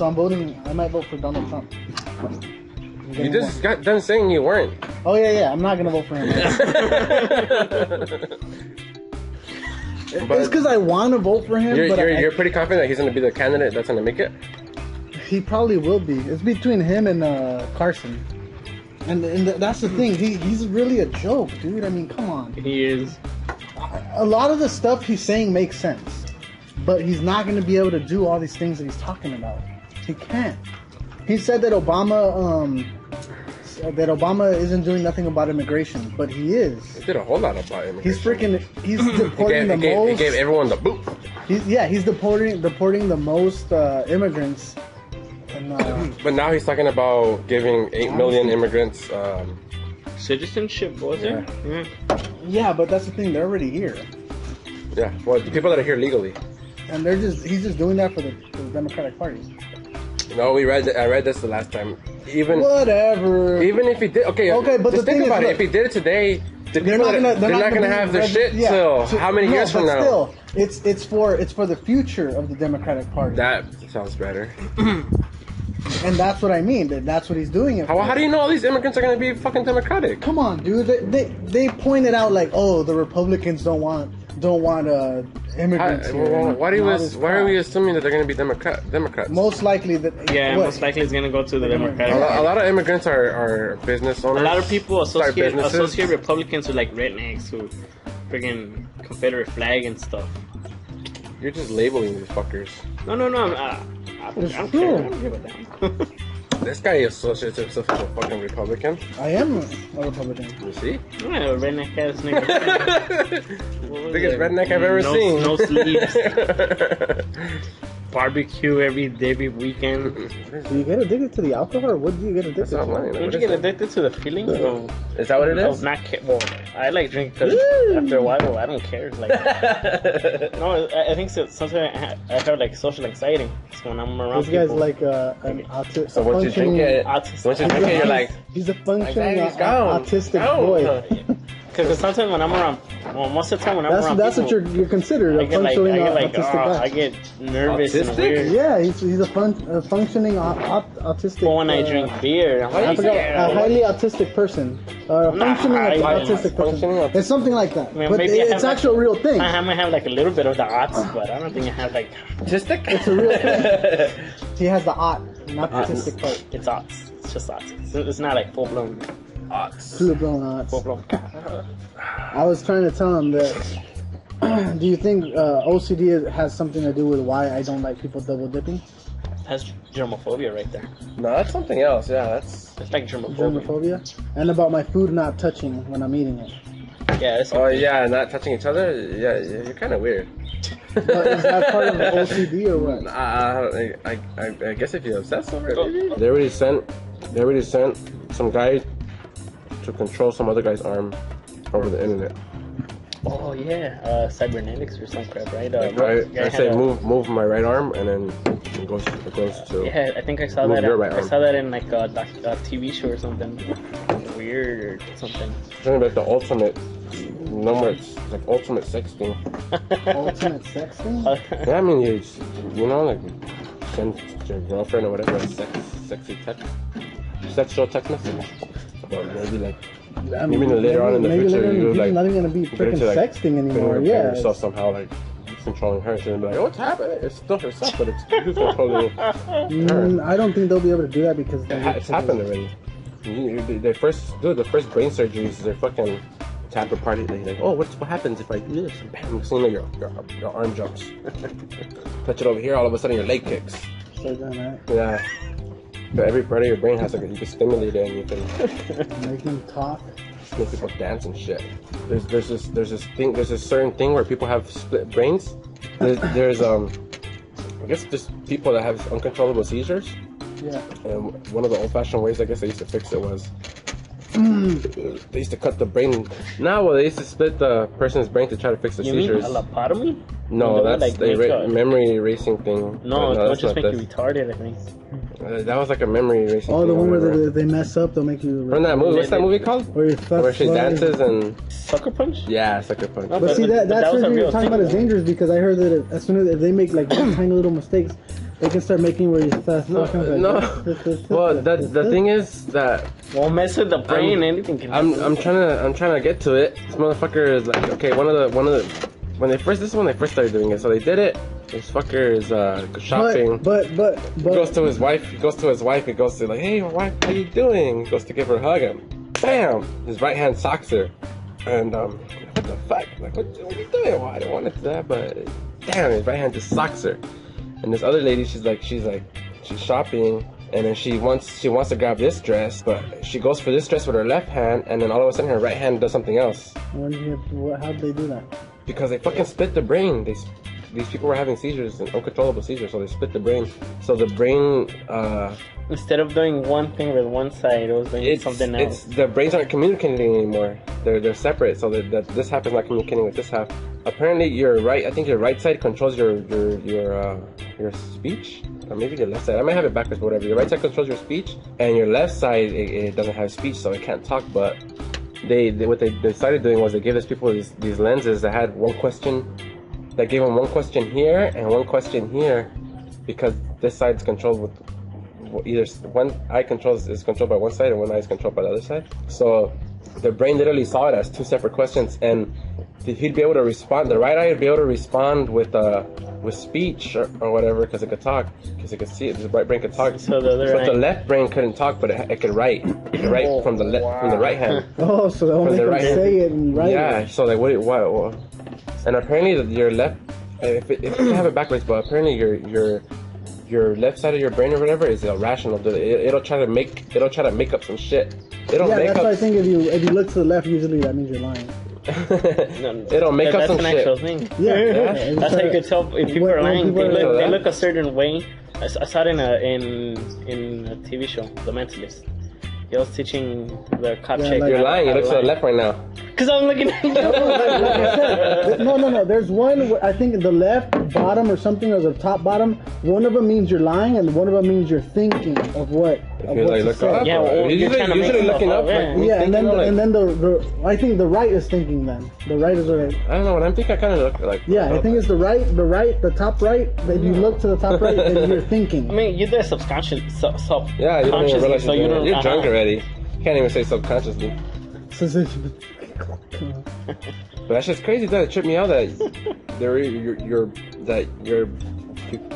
so I'm voting. I might vote for Donald Trump. You just got done saying you weren't. Oh yeah. I'm not gonna vote for him. It's because I want to vote for him. You're pretty confident that he's gonna be the candidate that's gonna make it. He probably will be. It's between him and Carson. And that's the thing. He's really a joke, dude. I mean, come on. He is. A lot of the stuff he's saying makes sense, but he's not going to be able to do all these things that he's talking about. He can't. He said that Obama isn't doing nothing about immigration, but he is. He did a whole lot about immigration. He's deporting the most. He gave everyone the boot. He's deporting the most immigrants. And, but now he's talking about giving 8 million immigrants citizenship, was it? Yeah, but that's the thing. They're already here. Yeah, well, the people that are here legally. And he's just doing that for the Democratic Party. No, I read this the last time. Whatever. Even if he did, okay, but just think about it. If he did it today, they're not gonna have their shit till how many years from now? Still, it's for the future of the Democratic Party. That sounds better. And that's what I mean. That's what he's doing it for. How do you know all these immigrants are going to be fucking Democratic? Come on, dude. They pointed out like, oh, the Republicans don't want immigrants here. Why are we assuming that they're going to be Democrats? Most likely that. Yeah, most likely it's going to go to the Democrats. A lot of immigrants are business owners. A lot of people associate Republicans with like rednecks who friggin' Confederate flag and stuff. You're just labeling these fuckers. No. I don't care. I don't give a damn. This guy associates himself with a fucking Republican. I am a Republican. You see? I'm a redneck ass nigga. Biggest redneck I've ever seen. No sleeves. Barbecue every weekend. Do you get addicted to the alcohol, or what do you get addicted to? Don't you get addicted to the feeling of? Is that what it is? Well, I like drink because after a while, I don't care. Like, no, I think sometimes I have like social anxiety. So when I'm around this guy's like an autistic. So once you drink it, you're like, he's a functioning autistic boy. Because sometimes when I'm around, most of the time when I'm around that's people, what you're considered, a functioning autistic guy. I get nervous and weird. Yeah, he's a functioning autistic. But when I drink beer, I'm like, a highly autistic person. A functioning autistic person. It's something like that. But it's actually a real thing. I might have like a little bit of the auts, but I don't think I have like autistic. It's a real thing. He has the not the autistic part. It's auts. It's just auts. It's not like full blown. Full blown odds. I was trying to tell him that. Do you think OCD has something to do with why I don't like people double dipping? That's germophobia right there. No, that's something else. Yeah, that's like germophobia. And about my food not touching when I'm eating it. Yeah. Yeah, not touching each other. Yeah, you're kind of weird. But is that part of OCD or what? I guess if you're obsessed over it, maybe. They already sent some guy to control some other guy's arm over the internet. Oh yeah, cybernetics or some crap, right? I say move my right arm, and then it goes to. Yeah, I think I saw that. I saw that in like a TV show or something weird or something. It's like the ultimate number. It's like ultimate sexting. Ultimate sexting? Yeah, I mean you know, like send your girlfriend or whatever a sexy text, sexual text message. But maybe like. Maybe later on in the future, you're like not even gonna be freaking sexting anymore. Yeah, yourself somehow like controlling her, and be like, "Oh, what's happening?" It's still herself, but it's you controlling her. I don't think they'll be able to do that because it's happened already. They first do the first brain surgeries. They're fucking tap a party. They're like, "Oh, what happens if I do this?" And bam, next thing you know, your arm jumps. Touch it over here, all of a sudden your leg kicks. So done, right? Yeah. But every part of your brain has like you can stimulate it and you can make them talk, make people dance and shit. There's this certain thing where people have split brains. There's I guess just people that have uncontrollable seizures. Yeah. And one of the old-fashioned ways I guess they used to fix it was they used to cut the brain. They used to split the person's brain to try to fix the seizures. You mean a lobotomy? No, that's a memory erasing thing. No, don't just make you retarded, I think. That was like a memory erasing thing. Oh, the one where they mess up, they'll make you... From that movie, what's that movie called? Where she dances and... Sucker Punch? Yeah, Sucker Punch. But see, that's what you're talking about is dangerous because I heard that as soon as they make like tiny little mistakes, They can start making where you start talking like No. Well, the thing is that Won't mess with the brain. Anything can happen. I'm trying to get to it. This motherfucker is like, okay, one of the when they first started doing it. So they did it. This fucker is shopping. But He goes to his wife. He goes to like, hey, wife, how you doing? He goes to give her a hug, and bam, his right hand socks her. And what the fuck? Like, what are you doing? Well, I don't want it to that, but damn, his right hand just socks her. And this other lady, she's shopping, and then she wants to grab this dress, but she goes for this dress with her left hand, and then all of a sudden her right hand does something else. How'd they do that? Because they fucking split the brain. These people were having seizures, and uncontrollable seizures, so they split the brain. So the brain, instead of doing one thing with one side, it was doing something else. The brains aren't communicating anymore. They're separate. So that this half is not communicating with this half. Apparently, your right side controls your speech, or maybe your left side. I might have it backwards, but whatever. Your right side controls your speech, and your left side it doesn't have speech, so it can't talk. But what they started doing was they gave these people these lenses that had one question. That gave them one question here and one question here, because this side's controlled with either one eye is controlled by one side and one eye is controlled by the other side. So the brain literally saw it as two separate questions, and he'd be able to respond. The right eye would be able to respond with speech or whatever, because it could talk, because it could see it. The right brain could talk. So the left brain couldn't talk, but it could write. It could write from the right hand. Oh, so they'll make them say it and write it. Yeah. So like what? And apparently your left, if you have it backwards, but apparently your left side of your brain or whatever is irrational. It'll try to make up some shit. That's why I think if you look to the left, usually that means you're lying. It'll make up some shit. That's an actual thing. Yeah. That's how you could tell if people are lying. They look a certain way. I saw it in a TV show, The Mentalist. He was teaching the cop check. You're lying. You look to the left right now. Because I'm looking at you. No. There's one, I think the left bottom or something, or the top bottom. One of them means you're lying, and one of them means you're thinking of what. Yeah, well, usually looking up. Yeah, and then I think the right is thinking then. The right is right. I don't know. When I'm thinking, I kind of look like. Yeah, I think it's the top right. If you look to the top right, then you're thinking. I mean, you're there subconscious. Yeah, you don't even realize so you're drunk already. You can't even say subconsciously. But that shit's crazy. That tripped me out that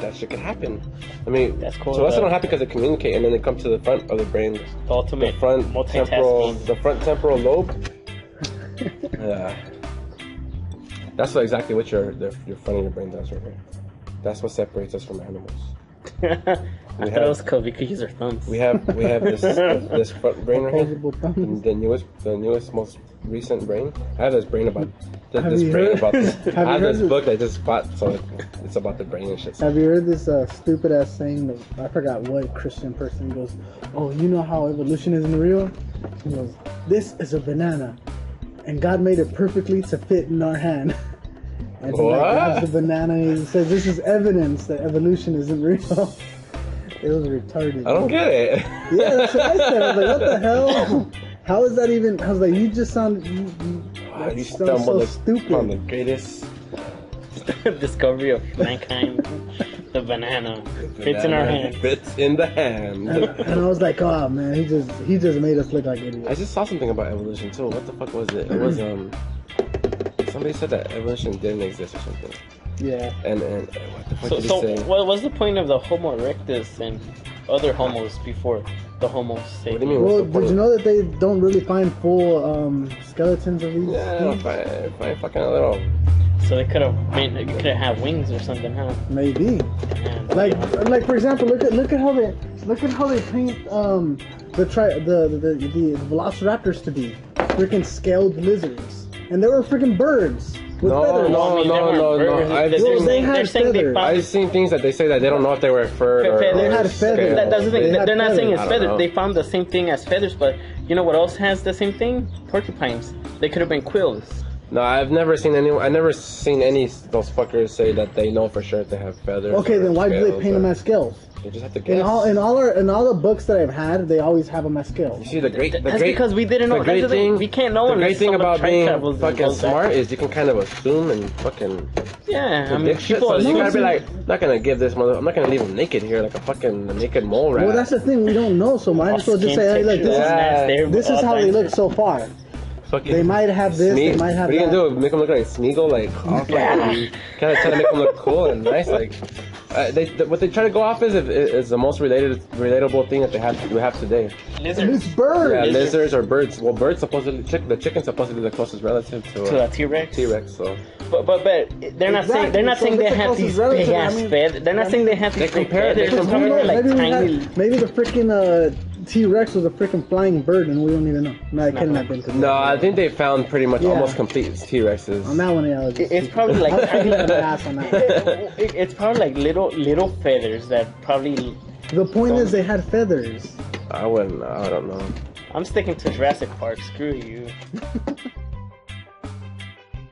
that shit could happen. I mean, that's cool. So that's don't happen because they communicate, and then they come to the front of the brain. The ultimate the front temporal lobe. Yeah, that's exactly what your front of your brain does right here. That's what separates us from animals. I thought it was cool. We could use our thumbs. We have this front brain right here. The newest, most recent brain. I have this brain about this brain about this. I have this book I just bought, so it's about the brain and shit. Have you heard this stupid ass saying that I forgot what Christian person goes, "Oh, you know how evolution isn't real?" He goes, "This is a banana, and God made it perfectly to fit in our hand." And he grabs the banana and he says, "This is evidence that evolution isn't real." It was retarded. I don't get it. Yeah, that's what I said. I was like, what the hell? How is that even? I was like, you just sound. You stumbled so stupid. On the greatest discovery of mankind. The banana fits in our hand. Fits in the hand. And I was like, oh man, he just made us look like idiots. I just saw something about evolution too. What the fuck was it? It was somebody said that evolution didn't exist or something. Yeah. And what the fuck did he say? What was the point of the Homo erectus and other homos before the Homo sapiens? What do you mean? Well, did you know that they don't really find full skeletons of these? Yeah, find fucking a little. So they could have had wings or something, huh? Maybe. Man, like for example, look at how they paint the velociraptors to be freaking scaled lizards, and they were freaking birds. No. I've seen things that they say that they don't know if they were fur or they had feathers. That's the thing. They're not saying it's feathers. They found the same thing as feathers, but you know what else has the same thing? Porcupines. They could have been quills. No, I've never seen any of those fuckers say that they know for sure if they have feathers. Okay, then why do they paint them as scales? You just have to guess. In all the books that I've had, they always have them as skills. You see That's because we didn't know. Great thing, we can't know. The great thing about being fucking smart back. is you can kind of assume and fucking Yeah, I mean, predict shit. So you gotta be like, I'm not gonna give this mother. I'm not gonna leave him naked here like a fucking naked mole rat. Well, that's the thing. We don't know, so might as well just say, hey, look, this is how they look so far. Fucking They might have this. They might have What are you that. gonna do? Make him look like Smeagol, like off, kind of try to make him look cool and nice, like. What they try to go off is the most relatable thing that we have today. Lizards. It's birds. Yeah, lizards or birds. Well, birds supposedly the chicken's supposed to be the closest relative to a T-Rex. T-Rex, so. But they're not saying they have these big ass feathers. They're not saying they have these big feathers. They're compare like tiny. Maybe the freaking T-Rex was a freaking flying bird and we don't even know. No, it couldn't have been. No, I think they found pretty much almost complete T-Rexes. On that one, yeah. It's probably like tiny. On that. It's probably like little feathers that probably. The point is they had feathers. I don't know. I'm sticking to Jurassic Park. Screw you.